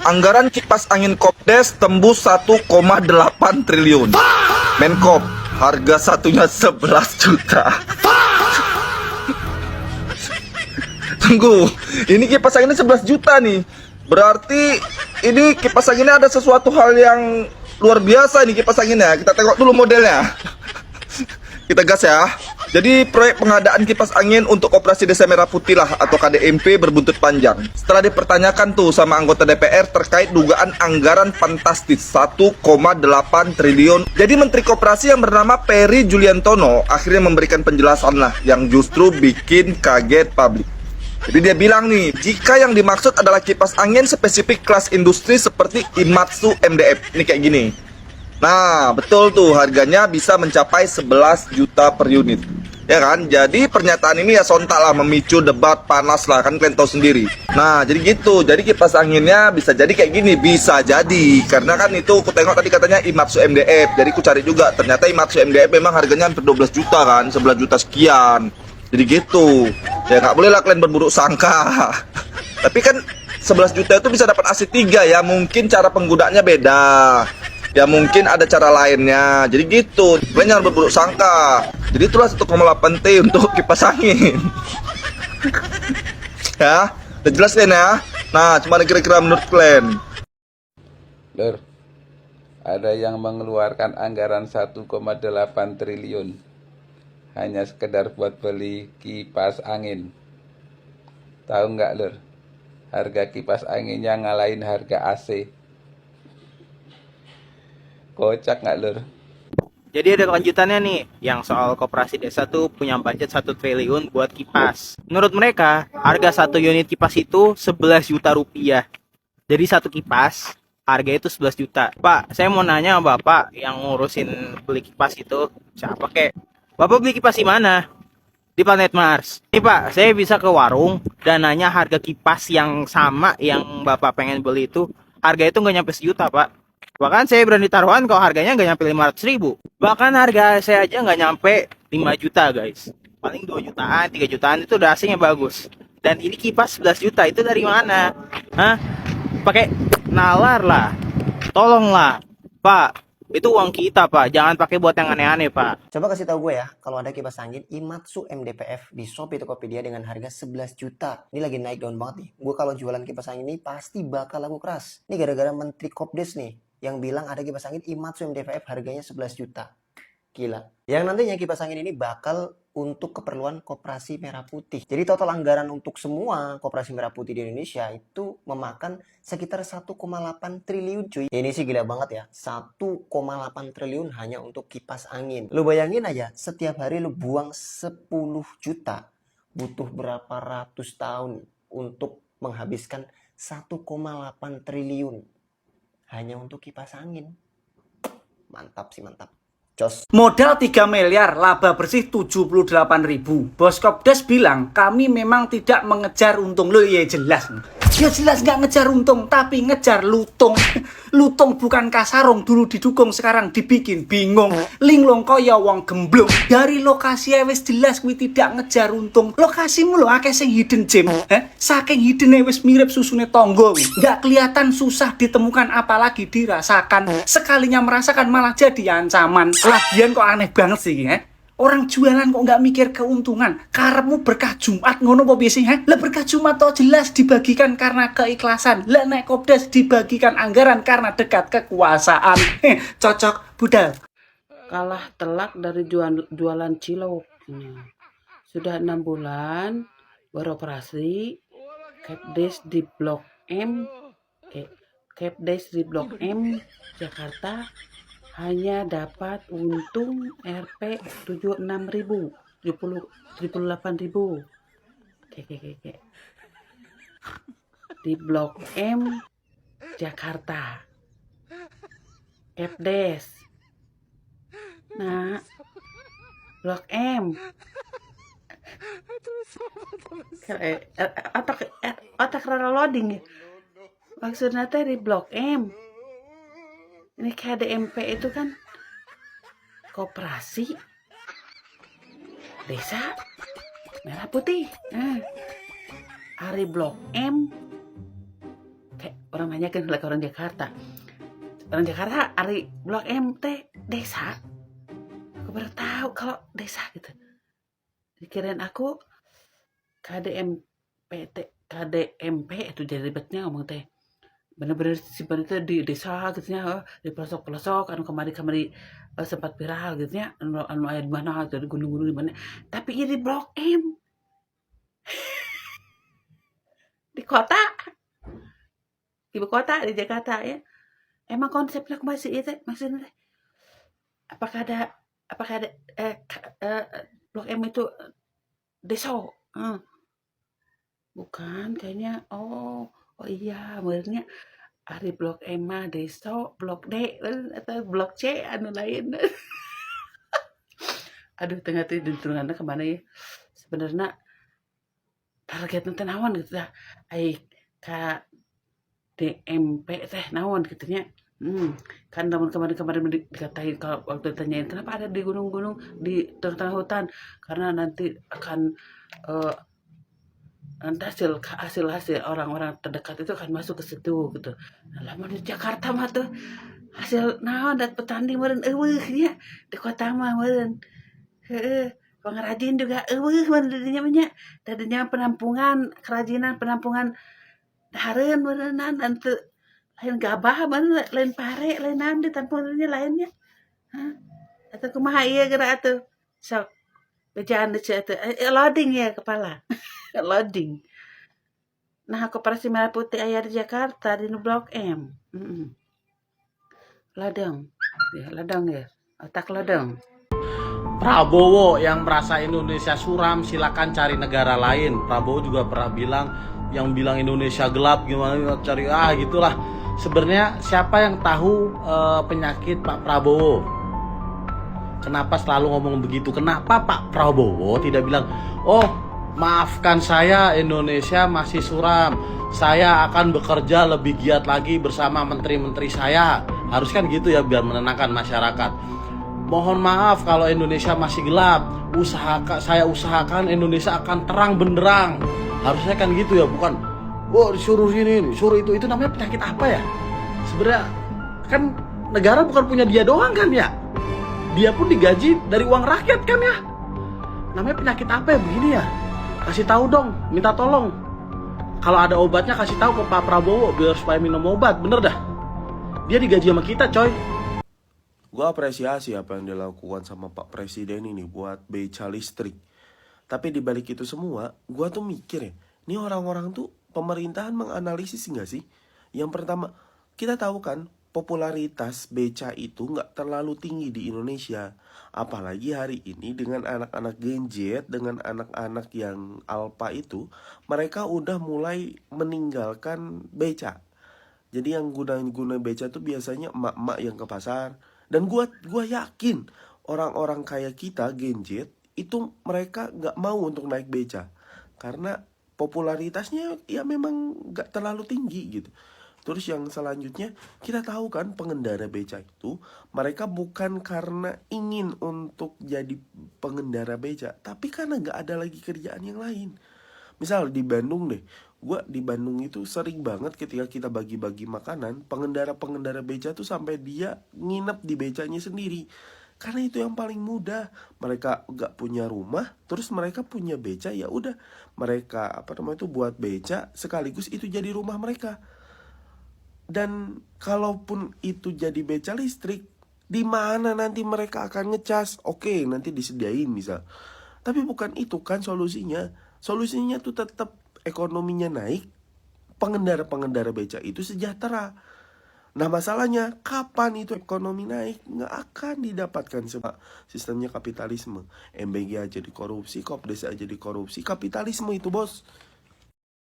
Anggaran kipas angin Kopdes tembus 1,8 triliun. Menkop, harga satunya 11 juta. Tunggu, ini kipas anginnya 11 juta nih. Berarti ini kipas anginnya ada sesuatu hal yang luar biasa nih kipas anginnya. Kita tengok dulu modelnya. Kita gas ya. Jadi proyek pengadaan kipas angin untuk Koperasi Desa Merah Putih lah atau KDMP berbuntut panjang. Setelah dipertanyakan tuh sama anggota DPR terkait dugaan anggaran fantastis 1,8 triliun. Jadi Menteri Koperasi yang bernama Peri Juliantono akhirnya memberikan penjelasan lah yang justru bikin kaget publik. Jadi dia bilang nih, jika yang dimaksud adalah kipas angin spesifik kelas industri seperti Imatsu MDF. Ini kayak gini. Nah, betul tuh, harganya bisa mencapai 11 juta per unit. Ya kan? Jadi pernyataan ini ya sontak lah, memicu debat panas lah, kan kalian tahu sendiri. Nah, jadi gitu. Jadi kipas anginnya bisa jadi kayak gini, bisa jadi. Karena kan itu aku tengok tadi katanya Imatsu MDF. Jadi aku cari juga, ternyata Imatsu MDF memang harganya hampir 12 juta kan, 11 juta sekian. Jadi gitu. Ya nggak boleh lah kalian berburuk sangka. Tapi kan 11 juta itu bisa dapat AC3 ya, mungkin cara penggunaannya beda. Ya mungkin ada cara lainnya. Jadi gitu. Kalian jangan berburuk sangka. Jadi itulah 1,8 T untuk kipas angin. Ya, udah jelas kan ya? Nah, cuma kira-kira menurut kalian. Lur, ada yang mengeluarkan anggaran 1,8 triliun hanya sekedar buat beli kipas angin. Tahu nggak, Lur? Harga kipas anginnya ngalahin harga AC. Kocak nggak, Lur? Jadi ada kelanjutannya nih, yang soal Koperasi Desa tuh punya budget 1 triliun buat kipas. Menurut mereka, harga satu unit kipas itu 11 juta rupiah. Jadi satu kipas, harga itu 11 juta. Pak, saya mau nanya sama Bapak yang ngurusin beli kipas itu, siapa kek? Bapak beli kipas di mana? Di planet Mars. Nih Pak, saya bisa ke warung dan nanya harga kipas yang sama yang Bapak pengen beli itu, harga itu nggak nyampe sejuta Pak. Bahkan saya berani taruhan kalau harganya nggak nyampe 500 ribu. Bahkan harga saya aja nggak nyampe 5 juta guys. Paling 2 jutaan, 3 jutaan itu udah AC-nya bagus. Dan ini kipas 11 juta itu dari mana? Hah? Pakai nalar lah. Tolonglah. Pak, itu uang kita Pak. Jangan pakai buat yang aneh-aneh Pak. Coba kasih tahu gue ya, kalau ada kipas angin Imatsu MDPF di Shopee Tokopedia dengan harga 11 juta. Ini lagi naik daun banget nih. Gue kalau jualan kipas angin ini pasti bakal laku keras. Ini gara-gara Menteri Kopdes nih yang bilang ada kipas angin Imatsu MDPF harganya 11 juta. Gila. Yang nantinya kipas angin ini bakal untuk keperluan Koperasi Merah Putih. Jadi total anggaran untuk semua Koperasi Merah Putih di Indonesia itu memakan sekitar 1,8 triliun cuy. Ini sih gila banget ya. 1,8 triliun hanya untuk kipas angin. Lu bayangin aja, setiap hari lu buang 10 juta. Butuh berapa ratus tahun untuk menghabiskan 1,8 triliun. Hanya untuk kipas angin. Mantap sih, mantap. Jos. Modal 3 miliar, laba bersih 78.000. Bos Kopdes bilang, kami memang tidak mengejar untung. Loh, ya jelas. Ya jelas nggak ngejar untung, tapi ngejar lutung. Lutung bukan kasarong, dulu didukung, sekarang dibikin bingung. Linglong kaya wong gemblong. Dari lokasi wis jelas kuwi tidak ngejar untung. Lokasimu lho akeh sing hidden gem. Saking hidden wis mirip susune tonggo. Nggak kelihatan, susah ditemukan, apalagi dirasakan. Sekalinya merasakan malah jadi ancaman. Lagian kok aneh banget sih, Orang jualan kok nggak mikir keuntungan. Karepmu berkah Jumat ngono apa biasa, Lah berkah Jumat toh jelas dibagikan karena keikhlasan. Lah nek Kopdes dibagikan anggaran karena dekat kekuasaan. Cocok budal. Kalah telak dari jualan cilok. Sudah 6 bulan beroperasi. Kepdes di Blok M, Kepdes di Blok M Jakarta hanya dapat untung Rp 76.000, 78.000. Di Blok M Jakarta. Kepdes. Nah, Blok M. Otak loading ya. Maksudnya teh di Blok M. Ini KDMP itu kan Koperasi Desa Merah Putih. Hari Blok M orang nanya kan ke orang Jakarta. Orang Jakarta ari Blok M teh desa. Aku baru tahu kalau desa gitu. Dikirain aku KDMP itu jadi ribetnya ngomong teh. Bener-bener simpan itu di desa gitu ya, di pelosok-pelosok, anu kemari-kemari sempat viral gitu ya, anu aya di mana, di gunung-gunung di mana. Tapi ini Blok M di kota, ibu kota di Jakarta ya. Emang konsepnya masih itu, maksudnya apakah ada Blok M itu desa? Bukan kayaknya. Oh iya, benernya ari Blok M mah desa, Blok D atau Blok C anu lain. Aduh, tengah teh duntunganna kemana ya? Sebenarnya targetnya teh naon gitu dah. Ai KDMP teh naon gitu nya. Kan namun kemarin dikatain kalau waktu ditanyain kenapa ada di gunung-gunung di tengah-tengah hutan, karena nanti akan nanti hasil orang-orang terdekat itu akan masuk ke situ gitu. Nah, lamun di Jakarta mah tuh hasil naon dat petani meureun eueuh nya, di kota mah meureun. Heeh, pengrajin juga eueuh meureun di dinya mah nya. Tadinya penampungan kerajinan penampungan dahareun meureunnan henteu lain gabah meureun lain pare lain naon di tampungannya lainnya. Hah? Atuh kumaha ieu geura atuh? Sok bejaan deui atuh. Loading ya kepala. Loading. Nah, Koperasi Merah Putih aya di Jakarta di Blok M. Ladang. Ya, ladang ya. Otak ladang. Prabowo yang merasa Indonesia suram silakan cari negara lain. Prabowo juga pernah bilang Indonesia gelap gimana cari gitulah. Sebenarnya siapa yang tahu penyakit Pak Prabowo? Kenapa selalu ngomong begitu? Kenapa Pak Prabowo tidak bilang, "Oh, maafkan saya, Indonesia masih suram. Saya akan bekerja lebih giat lagi bersama menteri-menteri saya." Harus kan gitu ya biar menenangkan masyarakat. "Mohon maaf kalau Indonesia masih gelap. Saya usahakan Indonesia akan terang benderang." Harusnya kan gitu ya, bukan disuruh ini, suruh itu. Itu namanya penyakit apa ya? Sebenarnya kan negara bukan punya dia doang kan ya? Dia pun digaji dari uang rakyat kan ya? Namanya penyakit apa ya begini ya? Kasih tahu dong, minta tolong. Kalau ada obatnya kasih tahu ke Pak Prabowo biar supaya minum obat, bener dah. Dia digaji sama kita, coy. Gue apresiasi apa yang dilakukan sama Pak Presiden ini buat beca listrik. Tapi dibalik itu semua, gue tuh mikir ya, ini orang-orang tuh pemerintahan menganalisis nggak sih? Yang pertama, kita tahu kan popularitas beca itu nggak terlalu tinggi di Indonesia. Apalagi hari ini dengan anak-anak Gen Z, dengan anak-anak yang alpha itu, mereka udah mulai meninggalkan beca. Jadi yang guna beca tuh biasanya emak-emak yang ke pasar. Dan gua yakin orang-orang kayak kita Gen Z itu mereka nggak mau untuk naik beca karena popularitasnya ya memang nggak terlalu tinggi gitu. Terus yang selanjutnya kita tahu kan pengendara beca itu mereka bukan karena ingin untuk jadi pengendara beca, tapi karena nggak ada lagi kerjaan yang lain. Misal di Bandung deh, gue di Bandung itu sering banget ketika kita bagi-bagi makanan, pengendara beca tuh sampai dia nginep di becanya sendiri. Karena itu yang paling mudah. Mereka gak punya rumah, terus mereka punya beca, ya udah mereka buat beca sekaligus itu jadi rumah mereka. Dan kalaupun itu jadi beca listrik, di mana nanti mereka akan ngecas? Oke, nanti disediain misal. Tapi bukan itu kan solusinya. Solusinya tuh tetap ekonominya naik, pengendara beca itu sejahtera. Nah masalahnya kapan itu ekonomi naik? Nggak akan didapatkan sebab sistemnya kapitalisme. MBG aja dikorupsi, Kopdes aja dikorupsi, kapitalisme itu bos.